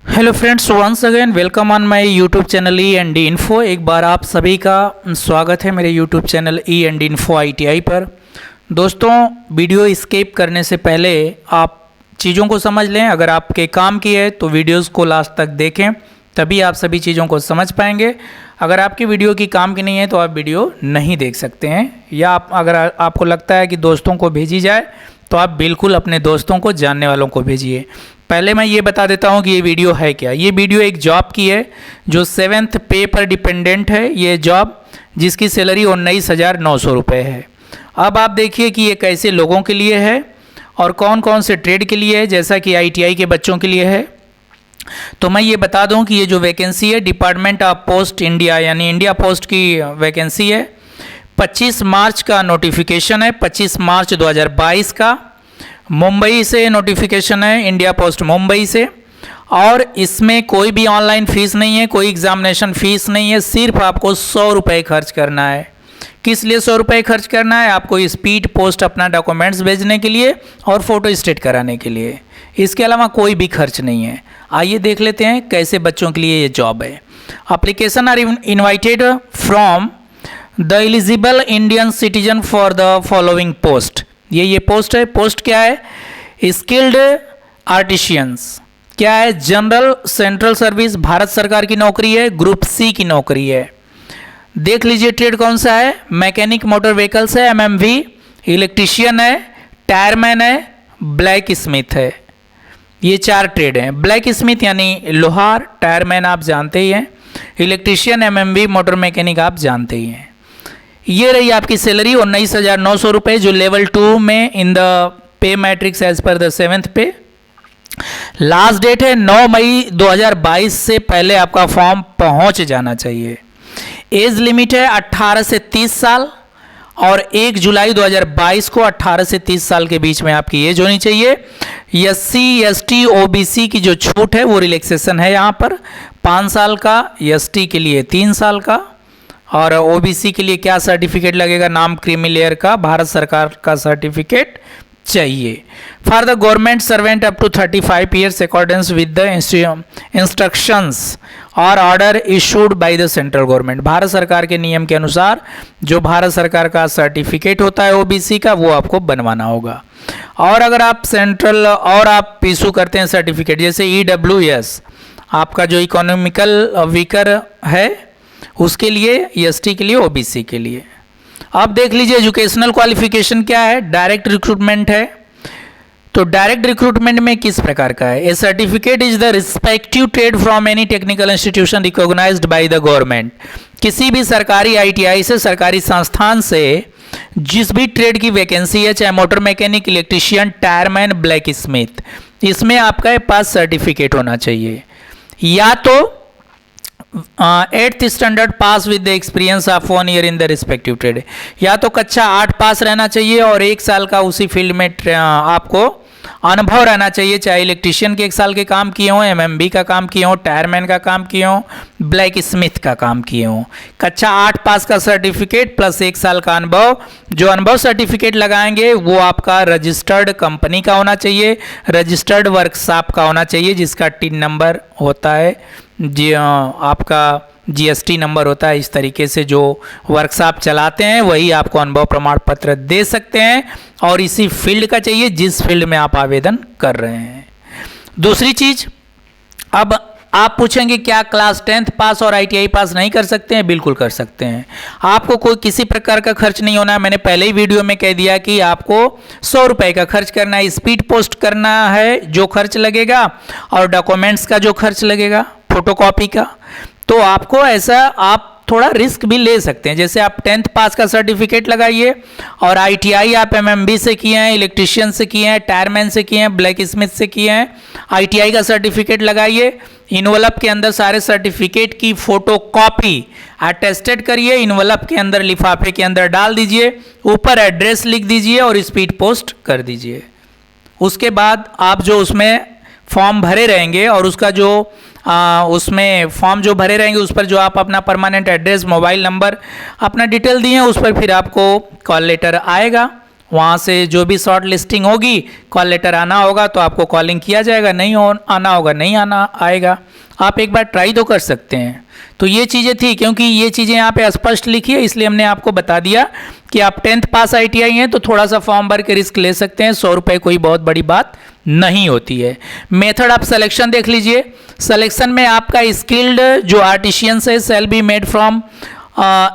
Hello friends, once again welcome on my YouTube channel E and D info. एक बार आप सभी का स्वागत है मेरे YouTube channel E and D info ITI पर। दोस्तों, वीडियो स्किप करने से पहले आप चीज़ों को समझ लें। अगर आपके काम की है तो वीडियोस को लास्ट तक देखें, तभी आप सभी चीज़ों को समझ पाएंगे। अगर आपकी वीडियो की काम की नहीं है तो आप वीडियो नहीं देख सकते हैं, या अगर आपको लगता है कि दोस्तों को भेजी जाए तो आप बिल्कुल अपने दोस्तों को, जानने वालों को भेजिए। पहले मैं ये बता देता हूँ कि ये वीडियो है क्या। ये वीडियो एक जॉब की है जो 7th पे पर डिपेंडेंट है। ये जॉब जिसकी सैलरी 19,900 रुपये है। अब आप देखिए कि ये कैसे लोगों के लिए है और कौन कौन से ट्रेड के लिए है, जैसा कि ITI के बच्चों के लिए है। तो मैं ये बता दूं कि ये जो वैकेंसी है डिपार्टमेंट ऑफ पोस्ट इंडिया यानी इंडिया पोस्ट की वैकेंसी है। 25 मार्च का नोटिफिकेशन है, 25 मार्च 2022 का। मुंबई से नोटिफिकेशन है, इंडिया पोस्ट मुंबई से। और इसमें कोई भी ऑनलाइन फ़ीस नहीं है, कोई एग्जामिनेशन फ़ीस नहीं है। सिर्फ आपको 100 रुपये खर्च करना है। किस लिए 100 रुपये खर्च करना है? आपको स्पीड पोस्ट अपना डॉक्यूमेंट्स भेजने के लिए और फोटो स्टेट कराने के लिए। इसके अलावा कोई भी खर्च नहीं है। आइए देख लेते हैं कैसे बच्चों के लिए ये जॉब है। Application are invited from the eligible Indian citizen for the following post. ये पोस्ट है। पोस्ट क्या है? Skilled artisans. क्या है? जनरल सेंट्रल सर्विस, भारत सरकार की नौकरी है, ग्रुप C की नौकरी है। देख लीजिए ट्रेड कौन सा है। मैकेनिक मोटर व्हीकल्स है, MMV, इलेक्ट्रीशियन है, टायरमैन है, ब्लैक स्मिथ है। ये 4 ट्रेड हैं। ब्लैक स्मिथ यानी लोहार, टायरमैन आप जानते ही हैं, इलेक्ट्रीशियन, MMV, मोटर मैकेनिक आप जानते ही हैं। ये रही आपकी सैलरी 19,900 रुपये, जो लेवल 2 में in the pay matrix as पर the 7th pay. Last date है 9 मई 2022 से पहले आपका फॉर्म पहुंच जाना चाहिए। एज लिमिट है 18 से 30 साल और 1 जुलाई 2022 को 18 से 30 साल के बीच में आपकी एज होनी चाहिए। SC ST OBC की जो छूट है वो रिलैक्सेशन है यहाँ पर 5 साल का, ST के लिए 3 साल का, और OBC के लिए क्या सर्टिफिकेट लगेगा? नाम क्रीमी लेयर का भारत सरकार का सर्टिफिकेट चाहिए। For the government servant up to 35 years accordance with the instructions और order issued by the central government. Bharat सरकार के नियम के अनुसार जो भारत सरकार का सर्टिफिकेट होता है OBC का, वो आपको बनवाना होगा। और अगर आप सेंट्रल और आप इशू करते हैं सर्टिफिकेट, जैसे EWS आपका जो इकोनॉमिकल वीकर है उसके लिए, ST के लिए, OBC के लिए। अब देख लीजिए एजुकेशनल क्वालिफिकेशन क्या है। डायरेक्ट रिक्रूटमेंट है। तो डायरेक्ट रिक्रूटमेंट में किस प्रकार का है? A certificate is the respective trade from any technical institution recognised by the government. किसी भी सरकारी ITI से, सरकारी संस्थान से जिस भी ट्रेड की वैकेंसी है, चाहे motor mechanic, electrician, tyreman, black Smith, इसमें आपका पास सर्टिफिकेट होना चाहिए। या तो 8th standard pass with the experience of 1 year in the respective trade. या तो कक्षा 8 पास रहना चाहिए और 1 साल का उसी फील्ड में आपको अनुभव रहना चाहिए। चाहे इलेक्ट्रीशियन के 1 साल के काम किए हों, MMV का काम किए हों, टायरमैन का काम किए हों, ब्लैक स्मिथ का काम किए हों। कक्षा 8 पास का सर्टिफिकेट प्लस 1 साल का अनुभव। जो अनुभव सर्टिफिकेट लगाएंगे वो आपका रजिस्टर्ड कंपनी का होना चाहिए, रजिस्टर्ड वर्कशॉप का होना चाहिए, जिसका टिन नंबर होता है, जी आपका GST नंबर होता है। इस तरीके से जो वर्कशॉप चलाते हैं वही आपको अनुभव प्रमाण पत्र दे सकते हैं, और इसी फील्ड का चाहिए जिस फील्ड में आप आवेदन कर रहे हैं। दूसरी चीज, अब आप पूछेंगे क्या क्लास 10th पास और ITI पास नहीं कर सकते हैं? बिल्कुल कर सकते हैं। आपको कोई किसी प्रकार का खर्च नहीं होना है। मैंने पहले ही वीडियो में कह दिया कि आपको 100 रुपये का खर्च करना है, स्पीड पोस्ट करना है जो खर्च लगेगा, और डॉक्यूमेंट्स का जो खर्च लगेगा, फोटोकॉपी का। तो आपको ऐसा आप थोड़ा रिस्क भी ले सकते हैं। जैसे आप 10th पास का सर्टिफिकेट लगाइए और ITI आप MMV से किए हैं, इलेक्ट्रीशियन से किए हैं, टायरमैन से किए हैं, ब्लैक स्मिथ से किए हैं, ITI का सर्टिफिकेट लगाइए। इनवलप के अंदर सारे सर्टिफिकेट की फोटो कॉपी अटेस्टेड करिए, इनवलप के अंदर, लिफाफे के अंदर डाल दीजिए, ऊपर एड्रेस लिख दीजिए और स्पीड पोस्ट कर दीजिए। उसके बाद आप जो उसमें फॉर्म भरे रहेंगे और उसका जो उसमें फॉर्म जो भरे रहेंगे उस पर जो आप अपना परमानेंट एड्रेस, मोबाइल नंबर, अपना डिटेल दिए, उस पर फिर आपको कॉल लेटर आएगा। वहाँ से जो भी शॉर्ट लिस्टिंग होगी, कॉल लेटर आना होगा तो आपको कॉलिंग किया जाएगा, नहीं आना होगा नहीं आना आएगा। आप एक बार ट्राई तो कर सकते हैं। तो ये चीज़ें थी, क्योंकि ये चीज़ें यहाँ पे स्पष्ट लिखी है इसलिए हमने आपको बता दिया कि आप 10th पास ITI हैं तो थोड़ा सा फॉर्म भर के रिस्क ले सकते हैं। 100 रुपये कोई बहुत बड़ी बात नहीं होती है। मेथड आप सिलेक्शन देख लीजिए। सिलेक्शन में आपका स्किल्ड जो आर्टिशियंस है shall be made from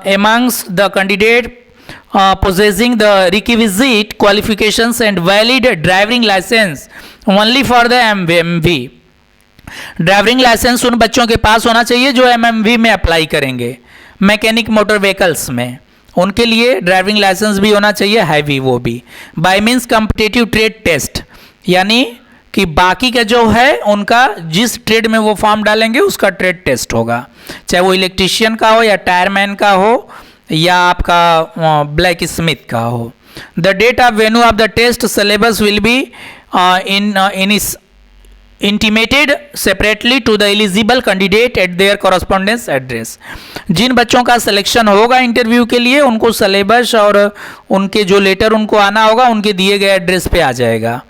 amongst the candidate possessing the requisite qualifications and valid driving license only for the MMV। Driving licence उन बच्चों के पास होना चाहिए जो MMV में अप्लाई करेंगे, मैकेनिक मोटर व्हीकल्स में, उनके लिए ड्राइविंग लाइसेंस भी होना चाहिए, हैवी वो भी। By means competitive trade test, यानी कि बाकी का जो है उनका जिस ट्रेड में वो फॉर्म डालेंगे उसका ट्रेड टेस्ट होगा, चाहे वो इलेक्ट्रिशियन का हो या टायरमैन का हो या आपका ब्लैक स्मिथ का हो। The date of venue of the test syllabus will be intimated separately to the eligible candidate at their correspondence address। जिन बच्चों का सिलेक्शन होगा इंटरव्यू के लिए उनको सिलेबस और उनके जो लेटर उनको आना होगा उनके दिए गए एड्रेस पे आ जाएगा।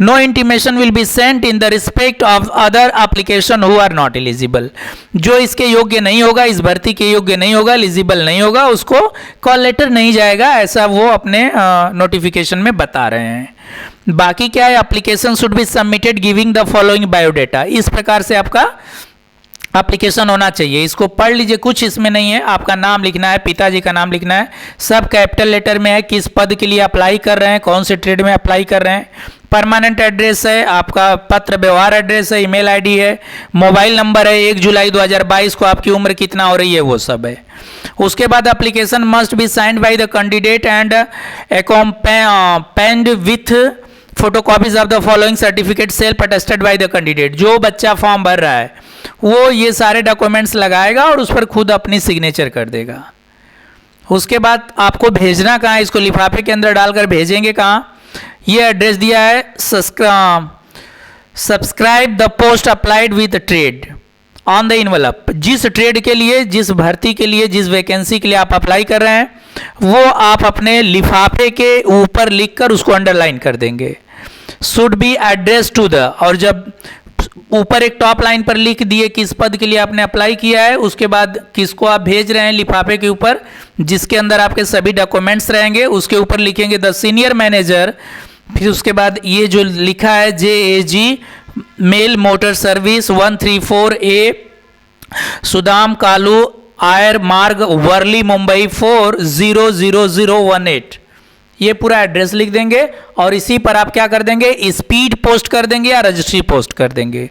No intimation will be sent in the respect of other application who are not eligible. जो इसके योग्य नहीं होगा, इस भर्ती के योग्य नहीं होगा, एलिजिबल नहीं होगा, उसको कॉल लेटर नहीं जाएगा, ऐसा वो अपने नोटिफिकेशन में बता रहे हैं। बाकी क्या है, application should be submitted giving the following biodata. इस प्रकार से आपका एप्लीकेशन होना चाहिए। इसको पढ़ लीजिए, कुछ इसमें नहीं है। आपका नाम लिखना है, पिताजी का नाम लिखना है, सब कैपिटल लेटर में है, किस पद के लिए अप्लाई कर रहे हैं, कौन से ट्रेड में अप्लाई कर रहे हैं, परमानेंट एड्रेस है, आपका पत्र व्यवहार एड्रेस है, ईमेल आईडी है, मोबाइल नंबर है, 1 जुलाई 2022 को आपकी उम्र कितना हो रही है वो सब है। उसके बाद application must be signed by the candidate and accompanied with photocopies of the following certificate self attested by the candidate. जो बच्चा फॉर्म भर रहा है वो ये सारे डॉक्यूमेंट्स लगाएगा और उस पर खुद अपनी सिग्नेचर कर देगा। उसके बाद आपको भेजना कहाँ है, इसको लिफाफे के अंदर डालकर भेजेंगे कहाँ, ये एड्रेस दिया है, subscribe the post applied with trade on the envelope. जिस ट्रेड के लिए, जिस भर्ती के लिए, जिस वैकेंसी के लिए आप अप्लाई कर रहे हैं वो आप अपने लिफाफे के ऊपर लिखकर उसको अंडरलाइन कर देंगे। Should be address to the, और जब ऊपर एक टॉप लाइन पर लिख दिए किस पद के लिए आपने अप्लाई किया है, उसके बाद किसको आप भेज रहे हैं लिफाफे के ऊपर जिसके अंदर आपके सभी डॉक्यूमेंट्स रहेंगे, उसके ऊपर लिखेंगे द सीनियर मैनेजर। फिर उसके बाद ये जो लिखा है JAG mail motor service 134A Sudam Kalu Ahire Marg Worli Mumbai 400018, ये पूरा एड्रेस लिख देंगे और इसी पर आप क्या कर देंगे, स्पीड पोस्ट कर देंगे या रजिस्ट्री पोस्ट कर देंगे।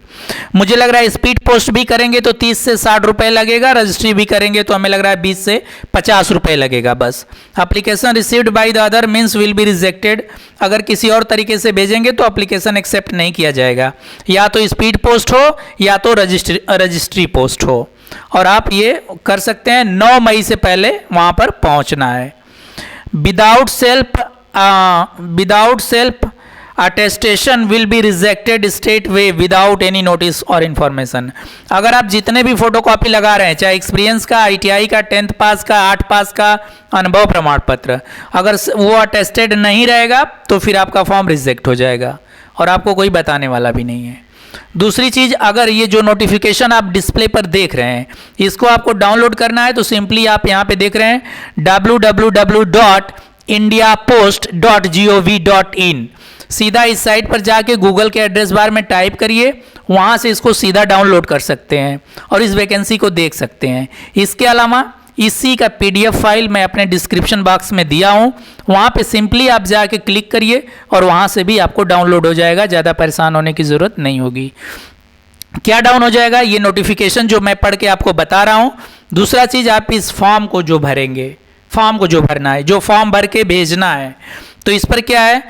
मुझे लग रहा है स्पीड पोस्ट भी करेंगे तो 30 से 60 रुपए लगेगा, रजिस्ट्री भी करेंगे तो हमें लग रहा है 20 से 50 रुपए लगेगा बस। Application received by the other means will be rejected. अगर किसी और तरीके से भेजेंगे तो एप्लीकेशन एक्सेप्ट नहीं किया जाएगा, या तो स्पीड पोस्ट हो या तो रजिस्ट्री पोस्ट हो। और आप ये कर सकते हैं 9 मई से पहले वहाँ पर पहुँचना है। Without self attestation will be rejected straight way without any notice और इन्फॉर्मेशन। अगर आप जितने भी फोटोकॉपी लगा रहे हैं, चाहे एक्सपीरियंस का, ITI का, 10th पास का, 8 पास का, अनुभव प्रमाण पत्र, अगर वो अटेस्टेड नहीं रहेगा तो फिर आपका फॉर्म रिजेक्ट हो जाएगा और आपको कोई बताने वाला भी नहीं है। दूसरी चीज़, अगर ये जो नोटिफिकेशन आप डिस्प्ले पर देख रहे हैं इसको आपको डाउनलोड करना है तो सिंपली आप यहाँ पे देख रहे हैं www.indiapost.gov.in। सीधा इस साइट पर जाके गूगल के एड्रेस बार में टाइप करिए, वहाँ से इसको सीधा डाउनलोड कर सकते हैं और इस वैकेंसी को देख सकते हैं। इसके अलावा इसी का PDF फाइल मैं अपने डिस्क्रिप्शन बॉक्स में दिया हूँ, वहाँ पे सिंपली आप जाके क्लिक करिए और वहाँ से भी आपको डाउनलोड हो जाएगा, ज़्यादा परेशान होने की ज़रूरत नहीं होगी। क्या डाउन हो जाएगा, ये नोटिफिकेशन जो मैं पढ़ के आपको बता रहा हूँ। दूसरा चीज़, आप इस फॉर्म को जो भरेंगे, फॉर्म को जो भरना है, जो फॉर्म भर के भेजना है, तो इस पर क्या है,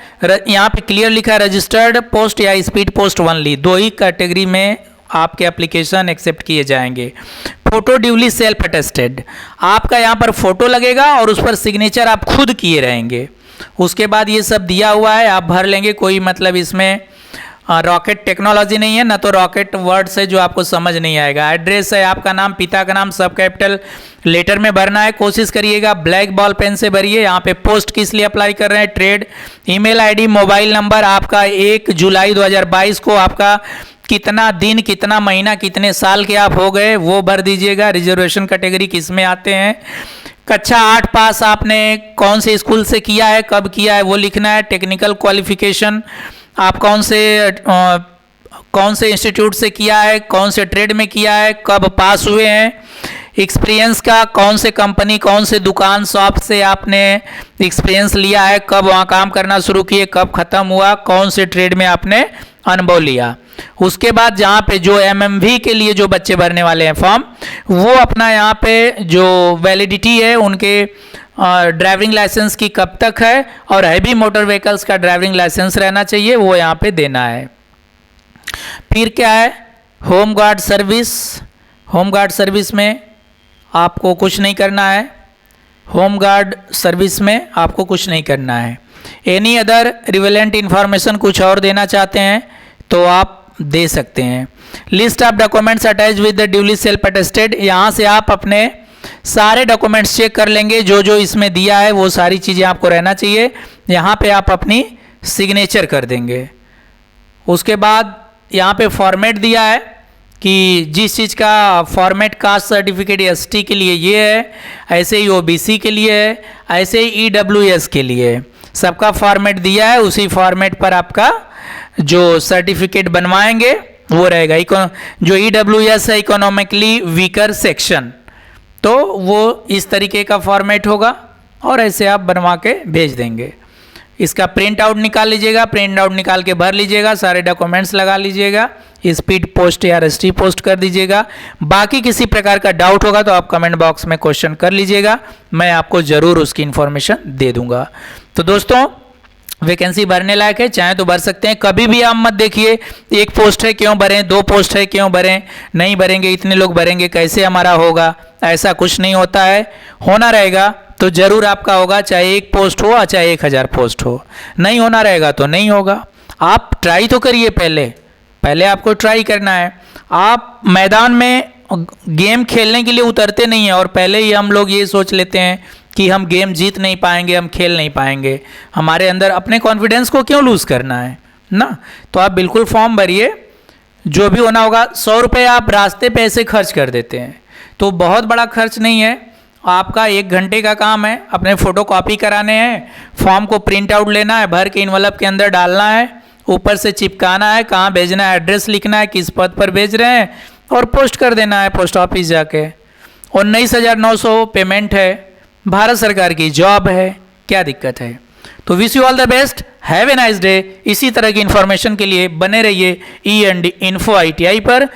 यहाँ पे क्लियर लिखा है रजिस्टर्ड पोस्ट या स्पीड पोस्ट ओनली, 2 ही कैटेगरी में आपके एप्लीकेशन एक्सेप्ट किए जाएंगे। फोटो ड्यूली सेल्फ अटेस्टेड, आपका यहाँ पर फोटो लगेगा और उस पर सिग्नेचर आप खुद किए रहेंगे। उसके बाद ये सब दिया हुआ है, आप भर लेंगे, कोई मतलब इसमें रॉकेट टेक्नोलॉजी नहीं है, ना तो रॉकेट वर्ड्स है जो आपको समझ नहीं आएगा। एड्रेस है आपका नाम, पिता का नाम सब कैपिटल लेटर में भरना है। कोशिश करिएगा ब्लैक बॉल पेन से भरिए। यहाँ पे पोस्ट किस लिए अप्लाई कर रहे हैं, trade. Email ID, mobile number आपका 1 जुलाई 2022 को आपका कितना दिन, कितना महीना, कितने साल के आप हो गए वो भर दीजिएगा। रिजर्वेशन कैटेगरी किस में आते हैं। कक्षा 8 पास आपने कौन से स्कूल से किया है, कब किया है वो लिखना है। टेक्निकल क्वालिफिकेशन आप कौन से इंस्टीट्यूट से किया है, कौन से ट्रेड में किया है, कब पास हुए हैं। एक्सपीरियंस का कौन से कंपनी, कौन से दुकान, शॉप से आपने एक्सपीरियंस लिया है, कब वहाँ काम करना शुरू किए, कब ख़त्म हुआ, कौन से ट्रेड में आपने अनुभव लिया। उसके बाद जहाँ पे जो एमएमवी के लिए जो बच्चे भरने वाले हैं फॉर्म, वो अपना यहाँ पे जो वैलिडिटी है उनके ड्राइविंग लाइसेंस की कब तक है और हैवी मोटर व्हीकल्स का ड्राइविंग लाइसेंस रहना चाहिए, वो यहाँ पे देना है। फिर क्या है, home guard service. Home guard service में आपको कुछ नहीं करना है। होम गार्ड सर्विस में आपको कुछ नहीं करना है। एनी अदर रिलेवेंट इन्फॉर्मेशन कुछ और देना चाहते हैं तो आप दे सकते हैं। List of documents attach with the duly self attested, यहाँ से आप अपने सारे डॉक्यूमेंट्स चेक कर लेंगे। जो जो इसमें दिया है वो सारी चीज़ें आपको रहना चाहिए। यहाँ पे आप अपनी सिग्नेचर कर देंगे। उसके बाद यहाँ पे फॉर्मेट दिया है कि जिस चीज़ का फॉर्मेट, कास्ट सर्टिफिकेट एसटी के लिए ये है, ऐसे ही ओबीसी के लिए है, ऐसे ही ईडब्ल्यूएस के लिए है। सबका फॉर्मेट दिया है, उसी फॉर्मेट पर आपका जो सर्टिफिकेट बनवाएंगे वो रहेगा। जो ईडब्ल्यूएस है इकोनॉमिकली वीकर सेक्शन, तो वो इस तरीके का फॉर्मेट होगा और ऐसे आप बनवा के भेज देंगे। इसका प्रिंट आउट निकाल लीजिएगा, प्रिंट आउट निकाल के भर लीजिएगा, सारे डॉक्यूमेंट्स लगा लीजिएगा, स्पीड पोस्ट या रजिस्ट्री पोस्ट कर दीजिएगा। बाकी किसी प्रकार का डाउट होगा तो आप कमेंट बॉक्स में क्वेश्चन कर लीजिएगा, मैं आपको ज़रूर उसकी इन्फॉर्मेशन दे दूंगा। तो दोस्तों वैकेंसी भरने लायक है, चाहे तो भर सकते हैं। कभी भी आप मत देखिए एक पोस्ट है क्यों भरें, 2 पोस्ट है क्यों भरें, नहीं भरेंगे, इतने लोग भरेंगे कैसे हमारा होगा, ऐसा कुछ नहीं होता है। होना रहेगा तो ज़रूर आपका होगा, चाहे 1 पोस्ट हो चाहे 1000 पोस्ट हो। नहीं होना रहेगा तो नहीं होगा। आप ट्राई तो करिए, पहले आपको ट्राई करना है। आप मैदान में गेम खेलने के लिए उतरते नहीं हैं और पहले ही हम लोग ये सोच लेते हैं कि हम गेम जीत नहीं पाएंगे, हम खेल नहीं पाएंगे। हमारे अंदर अपने कॉन्फिडेंस को क्यों लूज़ करना है ना। तो आप बिल्कुल फॉर्म भरिए, जो भी होना होगा। 100 रुपये आप रास्ते पे ऐसे खर्च कर देते हैं तो बहुत बड़ा खर्च नहीं है। आपका 1 घंटे का काम है, अपने फ़ोटो कॉपी कराने हैं, फॉर्म को प्रिंट आउट लेना है, भर के इन्वेलप के अंदर डालना है, ऊपर से चिपकाना है, कहाँ भेजना है, एड्रेस लिखना है, किस पद पर भेज रहे हैं और पोस्ट कर देना है पोस्ट ऑफिस जाके। 19,900 पेमेंट है, भारत सरकार की जॉब है, क्या दिक्कत है। तो wish you all the best, have a nice day. इसी तरह की इन्फॉर्मेशन के लिए बने रहिए E&D Info ITI पर।